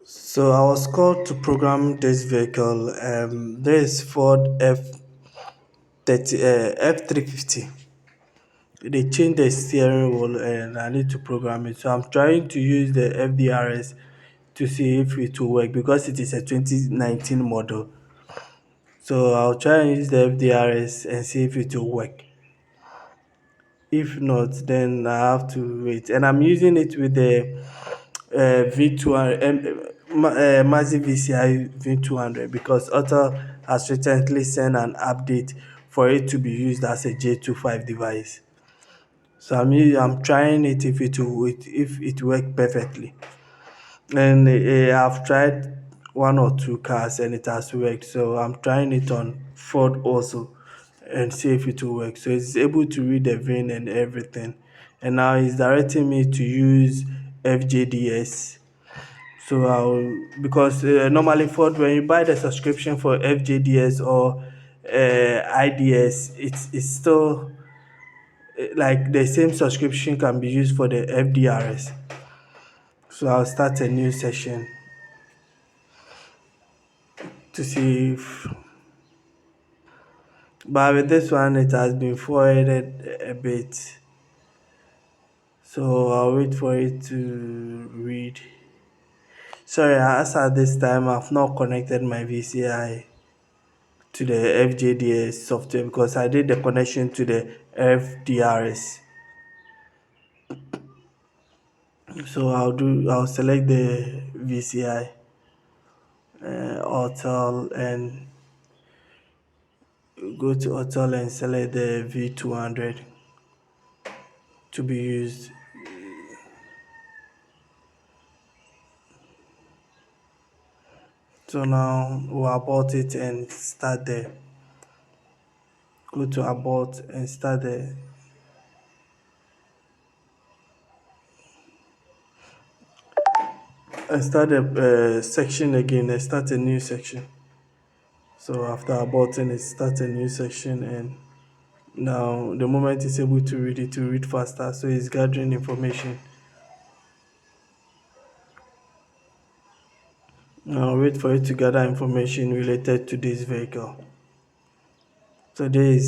So I was called to program this vehicle. This Ford F350. They changed the steering wheel and I need to program it. So I'm trying to use the FDRS to see if it will work because it is a 2019 model. So I'll try and use the FDRS and see if it will work. If not, then I have to wait. And I'm using it with the V200, maxivci V200 because Auto has recently sent an update for it to be used as a J25 device. So I'm trying it if it worked perfectly. And I've tried one or two cars and it has worked. So I'm trying it on Ford also and see if it will work. So it's able to read the VIN and everything. And now it's directing me to use FJDS. So because normally Ford, when you buy the subscription for FJDS or IDS, it's still like the same subscription can be used for the FDRS. So I'll start a new session to see if. But with this one, it has been forwarded a bit. So I'll wait for it to read. Sorry, as at this time, I've not connected my VCI to the FJDS software because I did the connection to the FDRS. So I'll select the VCI, Hotel, and go to Hotel and select the V200 to be used. So now we'll abort it and start there. Go to abort and start there. I start a section again. I start a new section. So after aborting it, start a new section, and now the moment it's able to read it, to read faster. So it's gathering information. Now wait for it to gather information related to this vehicle. So there is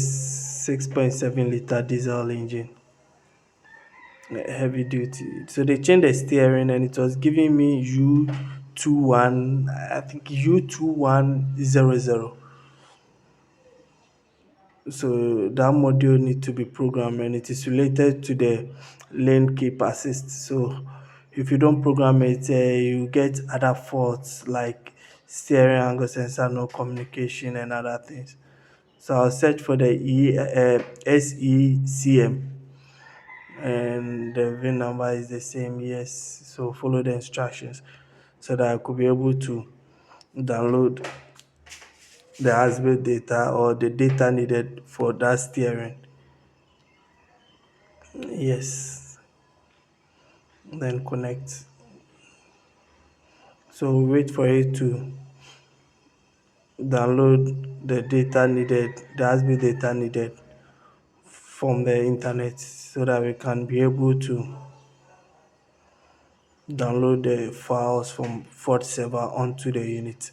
6.7 liter diesel engine, heavy duty. So they changed the steering and it was giving me U21, I think U2100. So that module need to be programmed and it is related to the lane keep assist. So if you don't program it, you get other faults like steering angle sensor, no communication and other things. So I'll search for the SECM and the VIN number is the same. Yes. So follow the instructions so that I could be able to download the ASBIS data or the data needed for that steering. Yes, then connect. So wait for it to download the data needed, the ASBIS data needed from the internet so that we can be able to download the files from Ford server onto the unit.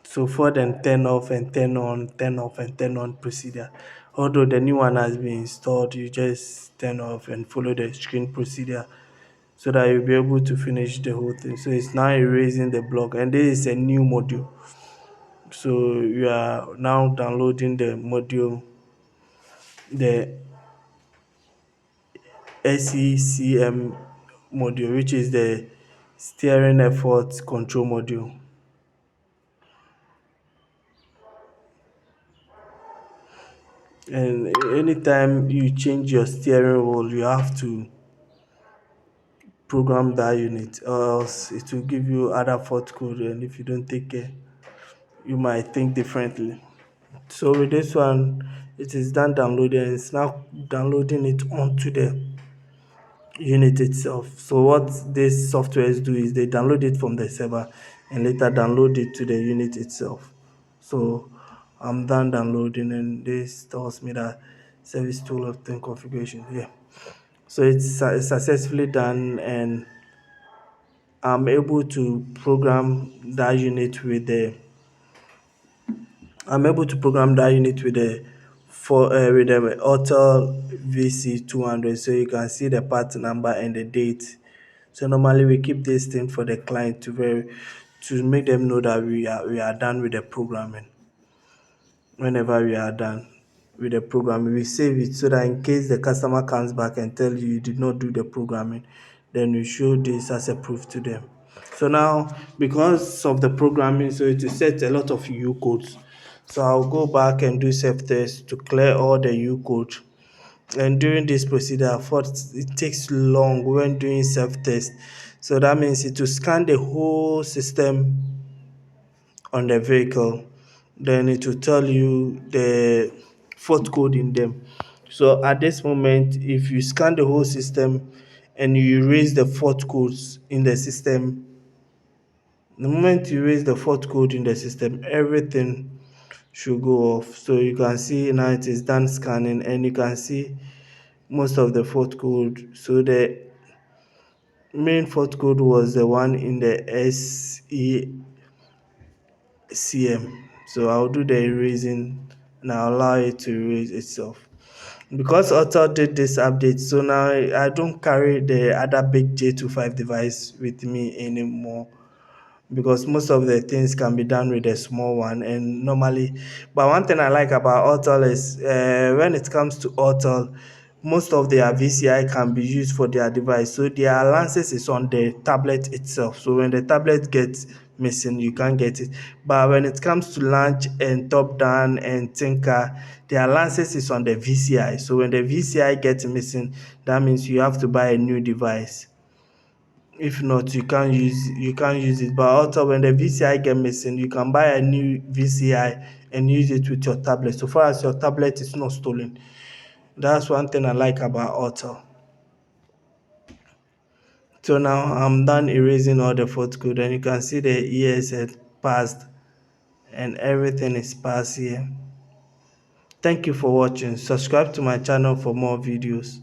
So Ford and turn off and turn on, turn off and turn on procedure. Although the new one has been installed, you just turn off and follow the screen procedure so that you'll be able to finish the whole thing. So it's now erasing the block, and this is a new module. So you are now downloading the module, the SECM module, which is the steering effort control module. And anytime you change your steering wheel, you have to program that unit, or else it will give you other fault code, and if you don't take care, you might think differently. So with this one, it is done downloading and it's now downloading it onto the unit itself. So what these softwares do is they download it from the server and later download it to the unit itself. So I'm done downloading and this tells me that service tool of the configuration. Yeah. So it's successfully done and I'm able to program that unit with the I'm able to program that unit with the Auto VC200, so you can see the part number and the date. So normally we keep this thing for the client to make them know that we are done with the programming. Whenever we are done with the programming, we save it so that in case the customer comes back and tell you did not do the programming, then you show this as a proof to them. So now, because of the programming, so it will set a lot of U codes. So I'll go back and do self-test to clear all the U code. And during this procedure, I thought it takes long when doing self-test. So that means it will scan the whole system on the vehicle, then it will tell you the fault code in them. So at this moment, if you scan the whole system and you erase the fault codes in the system, the moment you erase the fault code in the system, everything should go off. So you can see now it is done scanning, and you can see most of the fault code. So the main fault code was the one in the SECM. So I'll do the erasing and I'll allow it to erase itself. Because Auto did this update, so now I don't carry the other big J25 device with me anymore, because most of the things can be done with a small one. And normally, but one thing I like about Auto is when it comes to Auto, most of their VCI can be used for their device, so their allowances is on the tablet itself. So when the tablet gets missing, you can't get it. But when it comes to launch and top down and tinker, the allowances is on the VCI. So when the VCI gets missing, that means you have to buy a new device. If not, you can't use it. But also when the VCI get missing, you can buy a new VCI and use it with your tablet, so far as your tablet is not stolen. That's one thing I like about Auto. So now I'm done erasing all the fault code, and you can see the years had passed and everything is passed here. Thank you for watching. Subscribe to my channel for more videos.